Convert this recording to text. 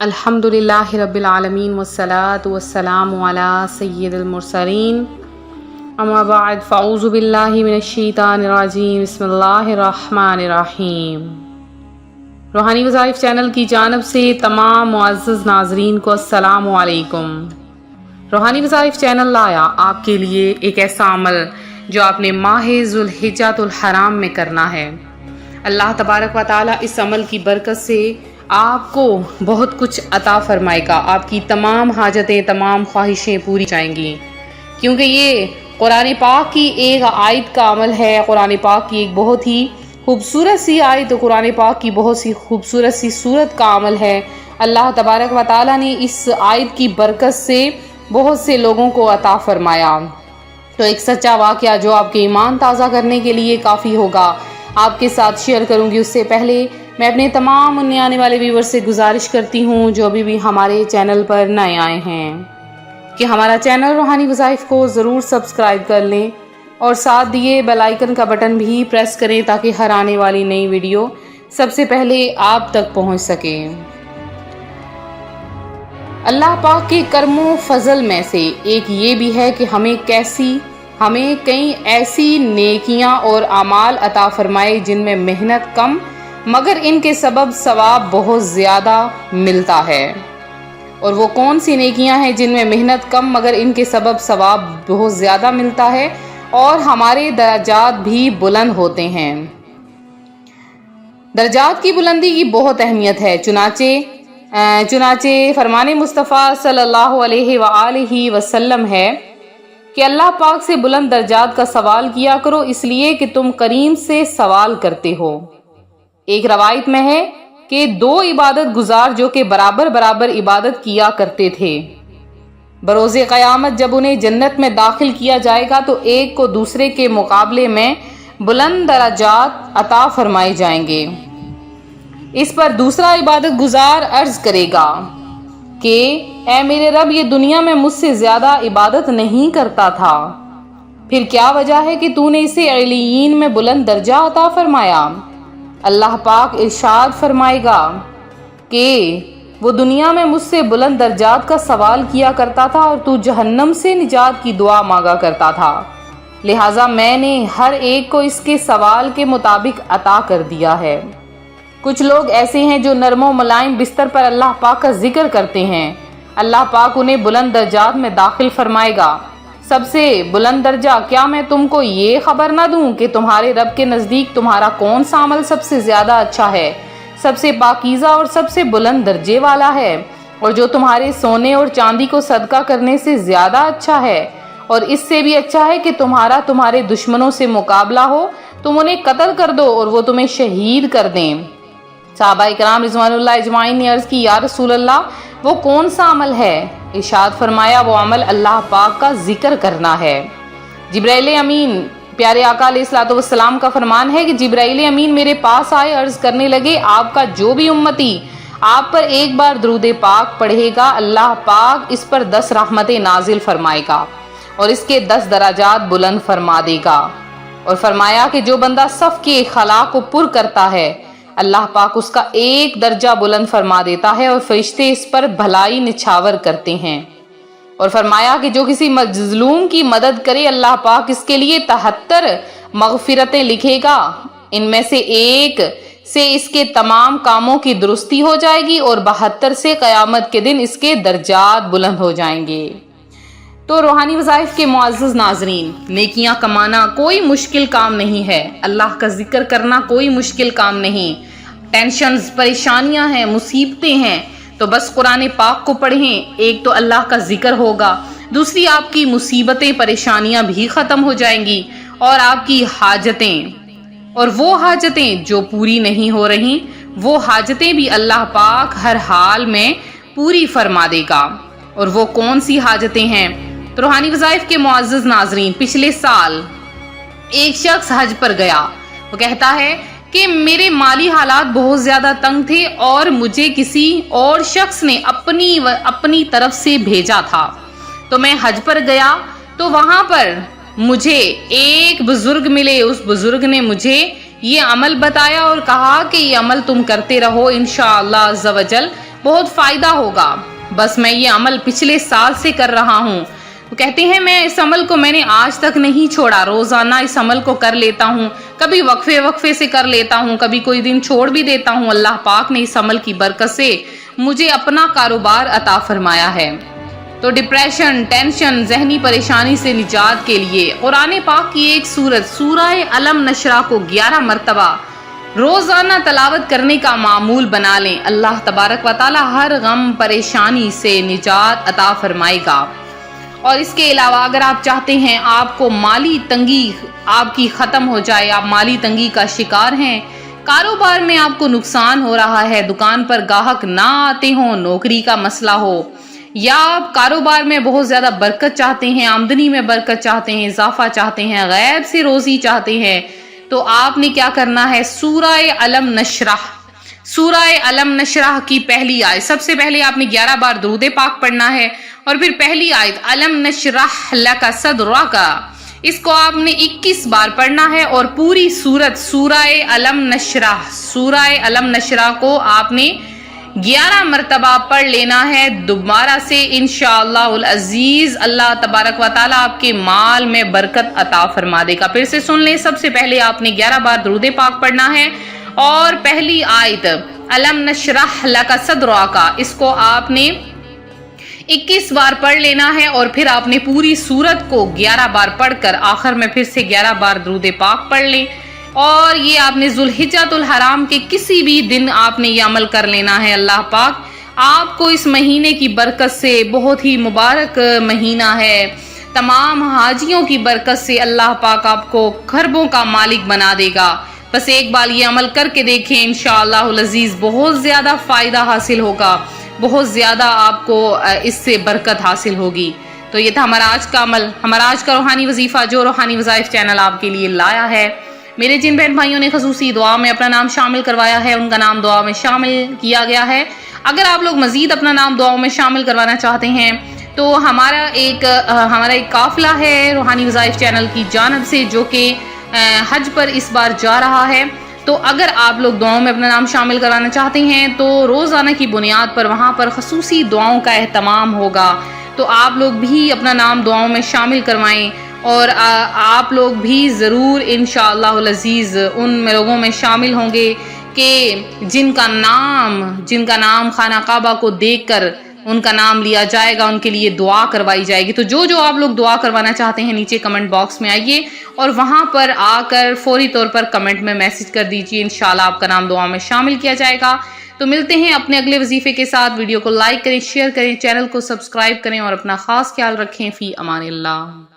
الحمدللہ رب العالمین والصلاة والسلام علی سید المرسلین اما بعد فاعوذ باللہ من الشیطان الرجیم بسم اللہ الرحمن الرحیم۔ روحانی وظائف چینل کی جانب سے تمام معزز ناظرین کو السلام علیکم۔ روحانی وظائف چینل لایا آپ کے لیے ایک ایسا عمل جو آپ نے ماہ ذوالحجۃ الحرام میں کرنا ہے۔ اللہ تبارک و تعالیٰ اس عمل کی برکت سے آپ کو بہت کچھ عطا فرمائے گا، آپ کی تمام حاجتیں، تمام خواہشیں پوری جائیں گی، کیونکہ یہ قرآن پاک کی ایک آیت کا عمل ہے۔ قرآن پاک کی ایک بہت ہی خوبصورت سی آیت، قرآن پاک کی بہت سی خوبصورت سی صورت کا عمل ہے۔ اللہ تبارک و تعالیٰ نے اس آیت کی برکت سے بہت سے لوگوں کو عطا فرمایا۔ تو ایک سچا واقعہ جو آپ کے ایمان تازہ کرنے کے لیے کافی ہوگا، آپ کے ساتھ شیئر کروں گی۔ اس سے پہلے میں اپنے تمام آنے والے ویور سے گزارش کرتی ہوں جو ابھی بھی ہمارے چینل پر نئے آئے ہیں کہ ہمارا چینل روحانی وظائف کو ضرور سبسکرائب کر لیں اور ساتھ دیے بیل آئیکن کا بٹن بھی پریس کریں تاکہ ہر آنے والی نئی ویڈیو سب سے پہلے آپ تک پہنچ سکے۔ اللہ پاک کے کرم و فضل میں سے ایک یہ بھی ہے کہ ہمیں کئی ایسی نیکیاں اور اعمال عطا فرمائے جن میں محنت کم مگر ان کے سبب ثواب بہت زیادہ ملتا ہے۔ اور وہ کون سی نیکیاں ہیں جن میں محنت کم مگر ان کے سبب ثواب بہت زیادہ ملتا ہے اور ہمارے درجات بھی بلند ہوتے ہیں۔ درجات کی بلندی کی بہت اہمیت ہے، چنانچہ فرمان مصطفیٰ صلی اللہ علیہ وآلہ وسلم ہے کہ اللہ پاک سے بلند درجات کا سوال کیا کرو، اس لیے کہ تم کریم سے سوال کرتے ہو۔ ایک روایت میں ہے کہ دو عبادت گزار جو کہ برابر عبادت کیا کرتے تھے، بروز قیامت جب انہیں جنت میں داخل کیا جائے گا تو ایک کو دوسرے کے مقابلے میں بلند درجات عطا فرمائے جائیں گے۔ اس پر دوسرا عبادت گزار عرض کرے گا کہ اے میرے رب، یہ دنیا میں مجھ سے زیادہ عبادت نہیں کرتا تھا، پھر کیا وجہ ہے کہ تو نے اسے علیین میں بلند درجہ عطا فرمایا؟ اللہ پاک ارشاد فرمائے گا کہ وہ دنیا میں مجھ سے بلند درجات کا سوال کیا کرتا تھا اور تو جہنم سے نجات کی دعا مانگا کرتا تھا، لہٰذا میں نے ہر ایک کو اس کے سوال کے مطابق عطا کر دیا ہے۔ کچھ لوگ ایسے ہیں جو نرم و ملائم بستر پر اللہ پاک کا ذکر کرتے ہیں، اللہ پاک انہیں بلند درجات میں داخل فرمائے گا۔ سب سے بلند درجہ، کیا میں تم کو یہ خبر نہ دوں کہ تمہارے رب کے نزدیک تمہارا کون سا عمل سب سے زیادہ اچھا ہے، سب سے پاکیزہ اور سب سے بلند درجے والا ہے، اور جو تمہارے سونے اور چاندی کو صدقہ کرنے سے زیادہ اچھا ہے، اور اس سے بھی اچھا ہے کہ تمہارے دشمنوں سے مقابلہ ہو، تم انہیں قتل کر دو اور وہ تمہیں شہید کر دیں۔ صحابہ کرام رضوان اللہ اجمعین نے عرض کی، یا رسول اللہ، وہ کون سا عمل ہے؟ ارشاد فرمایا، وہ عمل اللہ پاک کا ذکر کرنا ہے۔ جبرائیل امین، پیارے آقا علیہ الصلوۃ والسلام کا فرمان ہے کہ جبرائیل امین میرے پاس آئے، عرض کرنے لگے، آپ کا جو بھی امتی آپ پر ایک بار درود پاک پڑھے گا، اللہ پاک اس پر 10 رحمتیں نازل فرمائے گا اور اس کے 10 درجات بلند فرما دے گا۔ اور فرمایا کہ جو بندہ صف کے خلا کو پر کرتا ہے، اللہ پاک اس کا 1 درجہ بلند فرما دیتا ہے اور فرشتے اس پر بھلائی نچھاور کرتے ہیں۔ اور فرمایا کہ جو کسی مظلوم کی مدد کرے، اللہ پاک اس کے لیے 73 مغفرتیں لکھے گا، ان میں سے 1 سے اس کے تمام کاموں کی درستی ہو جائے گی اور 72 سے قیامت کے دن اس کے درجات بلند ہو جائیں گے۔ تو روحانی وظائف کے معزز ناظرین، نیکیاں کمانا کوئی مشکل کام نہیں ہے، اللہ کا ذکر کرنا کوئی مشکل کام نہیں۔ ٹینشنز، پریشانیاں ہیں، مصیبتیں ہیں تو بس قرآن پاک کو پڑھیں، ایک تو اللہ کا ذکر ہوگا، دوسری آپ کی مصیبتیں، پریشانیاں بھی ختم ہو جائیں گی اور آپ کی حاجتیں، اور وہ حاجتیں جو پوری نہیں ہو رہی، وہ حاجتیں بھی اللہ پاک ہر حال میں پوری فرما دے گا۔ اور وہ کون سی حاجتیں ہیں؟ تو روحانی وظائف کے معزز ناظرین، پچھلے سال ایک شخص حج پر گیا، وہ کہتا ہے کہ میرے مالی حالات بہت زیادہ تنگ تھے اور مجھے کسی اور شخص نے اپنی طرف سے بھیجا تھا، تو میں حج پر گیا تو وہاں پر مجھے ایک بزرگ ملے، اس بزرگ نے مجھے یہ عمل بتایا اور کہا کہ یہ عمل تم کرتے رہو، انشاءاللہ عز و جل بہت فائدہ ہوگا. بس میں یہ عمل پچھلے سال سے کر رہا ہوں. وہ کہتے ہیں میں اس عمل کو میں نے آج تک نہیں چھوڑا, روزانہ اس عمل کو کر لیتا ہوں, کبھی وقفے سے کر لیتا ہوں, کبھی کوئی دن چھوڑ بھی دیتا ہوں. اللہ پاک نے اس عمل کی برکت سے مجھے اپنا کاروبار عطا فرمایا ہے. تو ڈپریشن, ٹینشن, ذہنی پریشانی سے نجات کے لیے قرآن پاک کی ایک سورت سورہ علم نشرح کو 11 مرتبہ روزانہ تلاوت کرنے کا معمول بنا لیں. اللہ تبارک و تعالی ہر غم پریشانی سے نجات عطا فرمائے گا. اور اس کے علاوہ اگر آپ چاہتے ہیں آپ کو مالی تنگی آپ کی ختم ہو جائے, آپ مالی تنگی کا شکار ہیں, کاروبار میں آپ کو نقصان ہو رہا ہے, دکان پر گاہک نہ آتے ہوں, نوکری کا مسئلہ ہو, یا آپ کاروبار میں بہت زیادہ برکت چاہتے ہیں, آمدنی میں برکت چاہتے ہیں, اضافہ چاہتے ہیں, غیب سے روزی چاہتے ہیں, تو آپ نے کیا کرنا ہے, سورہ علم نشرح کی پہلی آیت, سب سے پہلے آپ نے 11 بار درود پاک پڑھنا ہے, اور پھر پہلی آیت علم نشرح لک صدرک, اس کو آپ نے 21 بار پڑھنا ہے, اور پوری سورت سورہ علم نشرح کو آپ نے 11 مرتبہ پڑھ لینا ہے دوبارہ سے. انشاءاللہ العزیز اللہ تبارک و تعالیٰ آپ کے مال میں برکت عطا فرما دے گا. پھر سے سن لیں, سب سے پہلے آپ نے 11 بار درود پاک پڑھنا ہے, اور پہلی آیت علم نشرح لک صدرک اس کو آپ نے 21 بار پڑھ لینا ہے, اور پھر آپ نے پوری سورت کو 11 بار پڑھ کر آخر میں پھر سے 11 بار درود پاک پڑھ لیں. اور یہ آپ نے ذوالحجۃ الحرام کے کسی بھی دن آپ نے یہ عمل کر لینا ہے. اللہ پاک آپ کو اس مہینے کی برکت سے, بہت ہی مبارک مہینہ ہے, تمام حاجیوں کی برکت سے اللہ پاک آپ کو خربوں کا مالک بنا دے گا. بس ایک بار یہ عمل کر کے دیکھیں, انشاءاللہ العزیز بہت زیادہ فائدہ حاصل ہوگا, بہت زیادہ آپ کو اس سے برکت حاصل ہوگی. تو یہ تھا ہمارا آج کا عمل, ہمارا آج کا روحانی وظیفہ جو روحانی وظائف چینل آپ کے لیے لایا ہے. میرے جن بہن بھائیوں نے خصوصی دعا میں اپنا نام شامل کروایا ہے, ان کا نام دعا میں شامل کیا گیا ہے. اگر آپ لوگ مزید اپنا نام دعاؤں میں شامل کروانا چاہتے ہیں تو ہمارا ایک قافلہ ہے روحانی وظائف چینل کی جانب سے, جو کہ حج پر اس بار جا رہا ہے. تو اگر آپ لوگ دعاؤں میں اپنا نام شامل کرانا چاہتے ہیں تو روزانہ کی بنیاد پر وہاں پر خصوصی دعاؤں کا اہتمام ہوگا, تو آپ لوگ بھی اپنا نام دعاؤں میں شامل کروائیں, اور آپ لوگ بھی ضرور انشاءاللہ العزیز ان لوگوں میں شامل ہوں گے کہ جن کا نام خانہ کعبہ کو دیکھ کر ان کا نام لیا جائے گا, ان کے لیے دعا کروائی جائے گی. تو جو آپ لوگ دعا کروانا چاہتے ہیں نیچے کمنٹ باکس میں آئیے, اور وہاں پر آ کر فوری طور پر کمنٹ میں میسج کر دیجیے, انشاءاللہ آپ کا نام دعا میں شامل کیا جائے گا. تو ملتے ہیں اپنے اگلے وظیفے کے ساتھ. ویڈیو کو لائک کریں, شیئر کریں, چینل کو سبسکرائب کریں, اور اپنا خاص خیال رکھیں. فی امان اللہ.